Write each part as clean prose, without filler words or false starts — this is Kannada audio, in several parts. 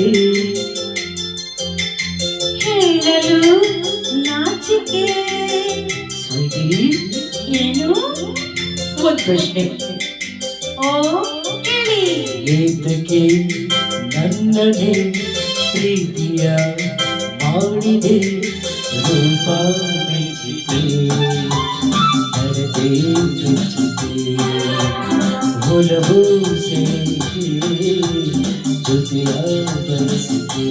ಮೆಚ್ಚಿ ಹೇಳಲು ನಾಚಿಕೆ ಸ್ವೀಟಿ ಏನು ಒಂದು ಪ್ರಶ್ನೆ ಓ ಕೇಳಿ ಏತಕ್ಕೆ ನನ್ನನೆ ಪ್ರೀತಿಯ ಮಾಡಿದೆ ರೂಪ ಮೆಚ್ಚಿದೆ ನಡತೆ ಮೆಚ್ಚಿದೆ ಒಲವು ಸೇರಿದೆ ಜೊತೆಯ ಬರೆಸಿದೆ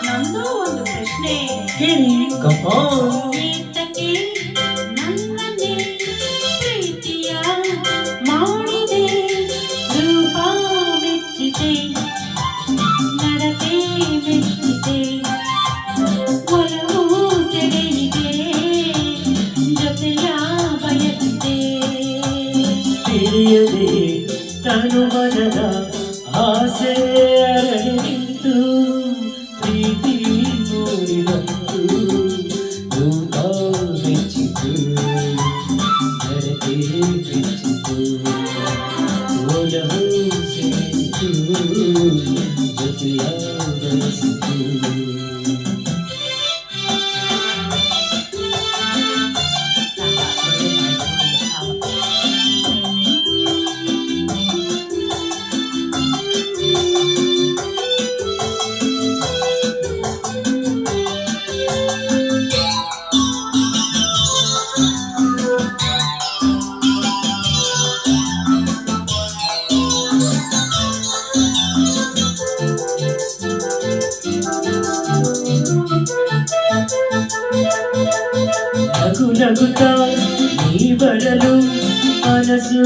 ನಂದು ಒಂದು ಪ್ರಶ್ನೆ ಕೇಳಿ ಕಮಾನ್ ಏತಕ್ಕೆ ನನ್ನನ್ನೇ ಪ್ರೀತಿಯ ಮಾಡಿದೆ ರೂಪ ಮೆಚ್ಚಿದೆ ನಡತೆ ಮೆಚ್ಚಿದೆ ಒಲವು ಸೆಳೆಯಿದೆ ಜೊತೆಯ ಬಯಸಿದೆ ತಿಳಿಯದೆ ತನು ಮನದ ಆಸೆ ಅರಳಿ ನಿಂತು ಪ್ರೀತಿ ಮೂಡಿ ಬಂತು ರೂಪ ಮೆಚ್ಚಿತು ನಡತೆ ಮೆಚ್ಚಿತು ಒಲವು ಸೇರಿತು ಜೊತೆಯ ಬಯಸಿತು ನಗು ನಗುತ್ತಾ ನೀ ಬರಲು ಮನಸ್ಸು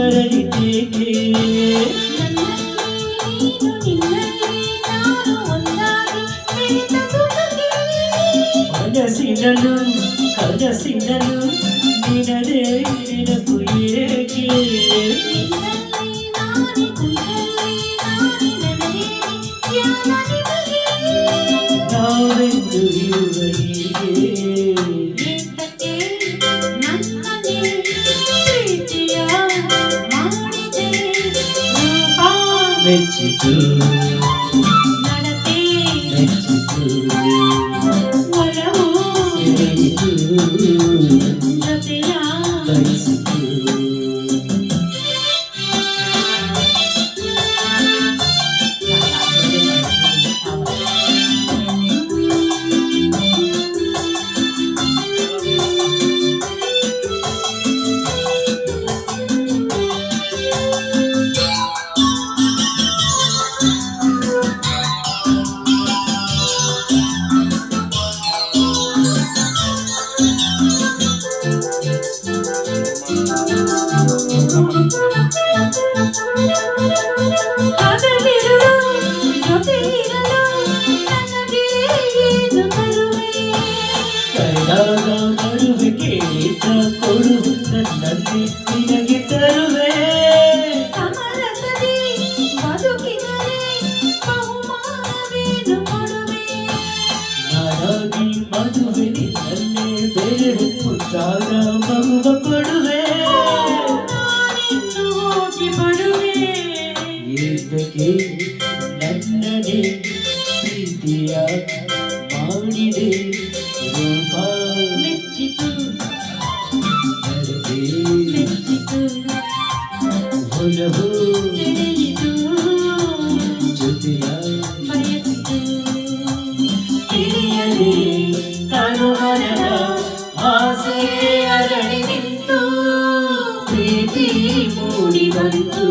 ಅರಳಿತೇಕೆ ಮನಸ್ಸಿನಲು ಕನಸಿನಲು ನಿನದೇ ನೆನಪು ಏಕೆ ನಾವೆಂದು ಇರುವ ಹೀಗೆ ಮೆಚ್ಚಿತು ನಡತೆ ಮೆಚ್ಚಿತು ಒಲವು ಸೆಳೆಯಿತು ಜೊತೆಯ ಬಯಸಿತು ಹಗಲಿರುಳು ಜೊತೆ ಇರಲು ನನಗೆ ಏನು ತರುವೆ ಕೈದಾಗ ಬರುವೆ ಕೇಳಿದ ಕೊಡು ನನ್ನಲ್ಲಿ ನಿನಗೆ ತರುವೆ ಸಮರಸದಿ ಬದುಕಿದರೆ ಬಹುಮಾನವೇನು ಕೊಡುವೆ ನಾನಾಗಿ ಮದುವೆ ನಿನ್ನಲ್ಲೇ ಬೇರೆ ಮುತ್ತಾದ ಮಗುವ ಕೊಡುವೆ ನಾನಿನ್ನು ಹೋಗಿ ಬರುವೆ ಏತಕ್ಕೆ ನನ್ನನೆ ಪ್ರೀತಿಯ ಮಾಡಿದೆ ರೂಪ ಮೆಚ್ಚಿತು ನಡತೆ ಮೆಚ್ಚಿತು ಒಲವು ಸೆಳೆಯಿತು ಜೊತೆಯ ಬಯಸಿತು ತಿಳಿಯದೆ ತನು ಮನದ ಆಸೆ ಅರಳಿ ನಿಂತು ಪ್ರೀತಿ ಮೂಡಿ ಬಂತು